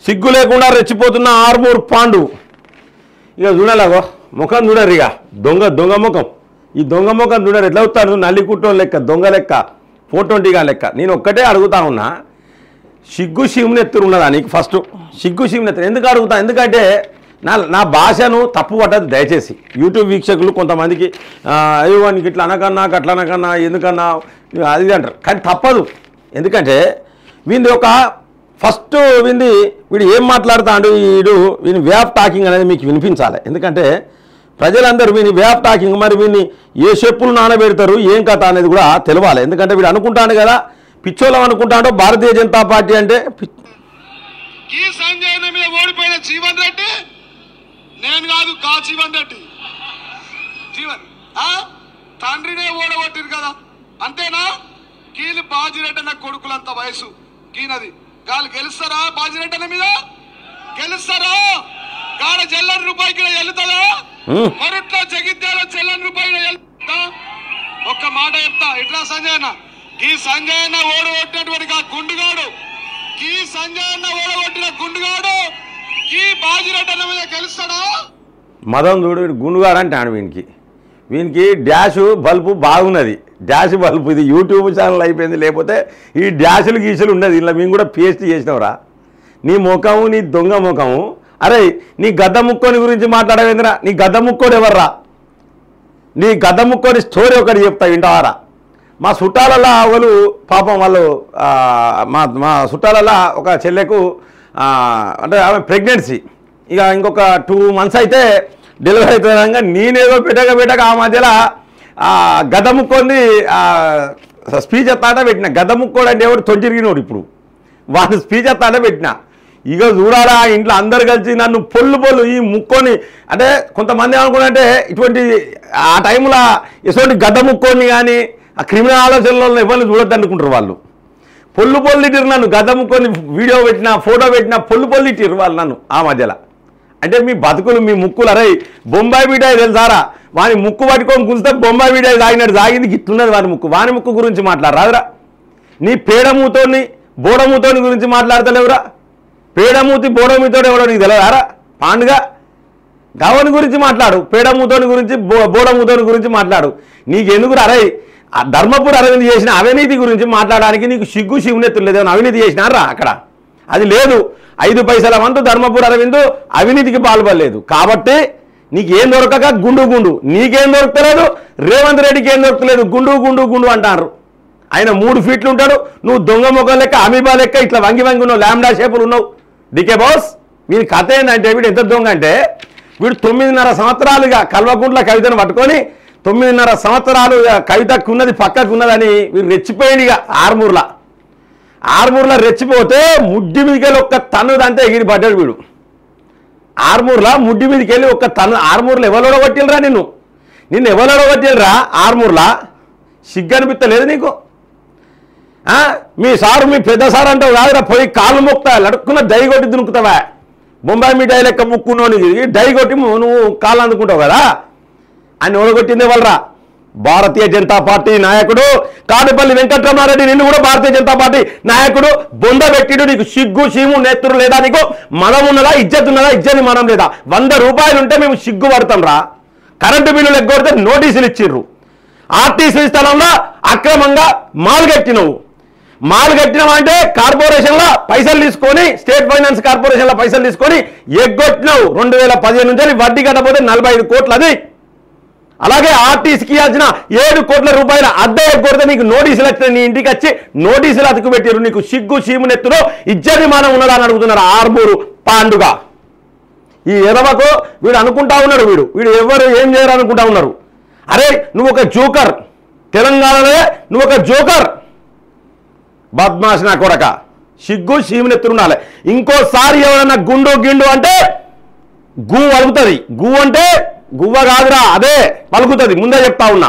సిగ్గు లేకుండా రెచ్చిపోతున్న ఆర్మూర్ పాండు. ఇక చూడాలగో ముఖం చూడరు, ఇక దొంగ ముఖం. ఈ దొంగ ముఖం చూడరు, ఎట్లా అవుతాడు నల్లికుట్టో లెక్క, దొంగ లెక్క, 420గా లెక్క. నేను ఒక్కటే అడుగుతా ఉన్నా, సిగ్గు శివునెత్తురు ఉన్నదా నీకు? ఫస్ట్ సిగ్గు శివునెత్తురు ఎందుకు అడుగుతా? ఎందుకంటే నా భాషను తప్పు పట్టదు దయచేసి. యూట్యూబ్ వీక్షకులు కొంతమందికి అయ్యో నీకు ఇట్లా అనకన్నా అట్లా అనకన్నా ఎందుకన్నా అది అంటారు, కానీ తప్పదు. ఎందుకంటే వీడి ఒక ఫస్ట్ వీడు ఏం మాట్లాడుతాడు, వీని వే ఆఫ్ టాకింగ్ అనేది మీకు వినిపించాలి. ఎందుకంటే ప్రజలందరూ వీని వే ఆఫ్ టాకింగ్, మరి వీని ఏ చెప్పులు నానబెడతారు ఏం కథ అనేది కూడా తెలవాలి. ఎందుకంటే వీడు అనుకుంటాడు కదా, పిచ్చోళ్ళం అనుకుంటాడో భారతీయ జనతా పార్టీ అంటే. ఈ సంజయ్ మీద ఓడిపోయిన జీవన్ రెడ్డి నేను కాదు, కా జీవన్ రెడ్డి తండ్రినే ఓడగొట్టిరు కదా, అంతేనా? కీలు బాజిరెడ్డి అన్న కొడుకులంత వయసు కీనది, గాలు గెలుస్తారా? బాజిరెడ్డి అన్న మీద గెలుస్తారా? గాడ చెల్లని రూపాయికి వెళ్తుందా? మరుట్లో జగిత్యాల చెల్లని రూపాయికి వెళ్తా? ఒక్క మాట చెప్తా, ఇట్లా సంజయ్ అన్న, ఈ సంజయ్ అన్న ఓడగొట్టినటువంటి గుండుగాడు, ఈ సంజయ్ అన్న ఓడగొట్టిన గుండుగాడు ఈ బాజిరెడ్డి అన్న మీద గెలుస్తాడా? మదం చూడు, గుండుగాడు అంటాడు. వీనికి డ్యాష్ బల్బు బాగున్నది, డ్యాష్ బల్బు. ఇది యూట్యూబ్ ఛానల్ అయిపోయింది, లేకపోతే ఈ డ్యాషులు గీసులు ఉన్నది. ఇలా మేము కూడా పేస్ట్ చేసినవరా నీ ముఖము, నీ దొంగ ముఖము. అరే నీ గద్ద ముక్కోని గురించి మాట్లాడవేంద్రా? నీ గద్ద ముక్కోడు ఎవర్రా? నీ గద్ద ముక్కోని స్టోరీ ఒకటి చెప్తా, వింటావారా? మా చుట్టాలల్లో వాళ్ళు పాపం వాళ్ళు మా చుట్టాలల్లో ఒక చెల్లెకు అంటే ఆమె ప్రెగ్నెన్సీ, ఇక ఇంకొక 2 months అయితే డెలివరీ అవుతుందనగా నేనేదో పెట్టక ఆ మధ్యలో గద్ద ముక్కోని స్పీచ్ ఎత్తాట పెట్టిన. గద్ద ముక్కోడు అంటే ఎవడు తొంచిరిగినోడు, ఇప్పుడు వాడిని స్పీచ్ ఎత్తాట పెట్టిన. ఇక చూడాలా ఇంట్లో అందరు కలిసి నన్ను పొల్లు ఈ ముక్కొని, అంటే కొంతమంది అనుకున్నట్టే ఇటువంటి ఆ టైంలో ఎటువంటి గద్ద ముక్కోని కానీ ఆ క్రిమినల్ ఆలోచనలో ఎవరిని చూడొద్దు అనుకుంటారు వాళ్ళు. పొల్లు ఇట్టిరు నన్ను, గద్ద ముక్కొని వీడియో పెట్టినా ఫోటో పెట్టినా పొల్లు ఇట్టిరు వాళ్ళు నన్ను ఆ మధ్యలో. అంటే మీ బతుకులు, మీ ముక్కులు, అరే బొంబాయి మిఠాయి తెలుసారా? వాని ముక్కు పట్టుకొని కూర్చుంటే బొంబాయి మిఠాయి తాగినట్టు తాగింది, గిట్లున్నది వాని ముక్కు గురించి మాట్లాడరాదురా? నీ పేడమూతోని బోడమూతోని గురించి మాట్లాడతలేవురా? పేడమూతి బోడమూతోడు ఎవడో నీకు తెలియదారా? పాండుగా గవని గురించి మాట్లాడు, పేడమూతోని గురించి బోడమూతోని గురించి మాట్లాడు. నీకెందుకు అరే ధర్మపురి అరవింద్ చేసిన అవినీతి గురించి మాట్లాడడానికి నీకు సిగ్గు శివునెత్తులు లేదేమో? అవినీతి చేసినారా అక్కడ? అది లేదు. 5 పైసల వంతు ధర్మపురి అరవింద్ అవినీతికి పాల్పడలేదు కాబట్టి నీకేం దొరకక గుండు, నీకేం దొరకలేదు, రేవంత్ రెడ్డికి ఏం దొరకలేదు, గుండు అంటారు. ఆయన 3 feet ఉంటాడు, నువ్వు దొంగ ముఖం లెక్క, అమీబా లెక్క ఇట్లా వంగి ఉన్నావు, ల్యాండా షేపులు ఉన్నావు. డికే బాస్ వీని కథ ఏంటంటే, వీడు ఎంత దొంగ అంటే వీడు 9.5 సంవత్సరాలుగా కల్వకుంట్ల కవితను పట్టుకొని 9.5 సంవత్సరాలు కవితకు ఉన్నది పక్కకు ఉన్నదని వీడు రెచ్చిపోయింది. ఇక ఆర్మూర్లో రెచ్చిపోతే ముడ్డి మీదకి వెళ్ళి ఒక్క తన్నుదంతే ఎగిరి పడ్డాడు వీడు. ఆర్మూర్లో ముడ్డి మీదకి వెళ్ళి ఒక్క తన్ను. ఆర్మూర్లో ఎవరోడో కొట్టిల్రా నిన్ను ఎవరోడో కొట్టిల్రా ఆర్మూర్లో? సిగ్గు అనిపిస్తలేదు నీకు? మీ సారు మీ పెద్ద సార్ అంటావు కాదురా, పోయి కాళ్ళు మొక్తా లడుక్కున్న దై కొట్టి దునుకుతావా? బొంబాయి మిఠాయి లెక్క ముక్కున్నావు, డై కొట్టి నువ్వు కాళ్ళు అందుకుంటావు కదా. అని ఓడగొట్టింది వాళ్ళరా భారతీయ జనతా పార్టీ నాయకుడు కాడుపల్లి వెంకట్రమారెడ్డి. నిన్ను కూడా భారతీయ జనతా పార్టీ నాయకుడు బొంద పెట్టిడు. నీకు సిగ్గు సీము నేత్రులు లేదా? నీకు మనం ఉన్నదా? ఇజ్జత్ ఉన్నదా? ఇజ్జత్ మనం లేదా? 100 రూపాయలు ఉంటే మేము సిగ్గుపడతాం రా. కరెంటు బిల్లులు ఎగ్గొడితే నోటీసులు ఇచ్చిర్రు. ఆర్టీసీ స్థలంలో అక్రమంగా మాల్ కట్టినావు అంటే కార్పొరేషన్లో పైసలు తీసుకొని, స్టేట్ ఫైనాన్స్ కార్పొరేషన్లో పైసలు తీసుకొని ఎగ్గొట్టినావు. 2015 నుంచి వడ్డీ కట్టకపోతే 45 కోట్లు అది. అలాగే ఆర్టీసీకి ఇవ్వాల్సిన 7 కోట్ల రూపాయల అద్దె ఎగ్గొడితే నీకు నోటీసులు వచ్చిన, నీ ఇంటికి వచ్చి నోటీసులు అతుకు పెట్టారు. నీకు సిగ్గు చీమునెత్తులో ఇజ్జతి మానం ఉన్నదా అని అడుగుతున్నారు ఆర్మూరు పాండుగా. ఈ ఎదవకు వీడు అనుకుంటా ఉన్నాడు, వీడు ఎవరు ఏం చేయరు అనుకుంటా ఉన్నారు. అరే నువ్వు ఒక జోకర్, తెలంగాణలో నువ్వు ఒక జోకర్, బద్మాష్ నా కొడక. సిగ్గు చీమునెత్తులుండాలి. ఇంకోసారి ఎవరన్నా గిండు అంటే గు అలుగుతుంది. గు అంటే గువ్వ కాదురా, అదే పలుకుతుంది. ముందే చెప్తా ఉన్నా.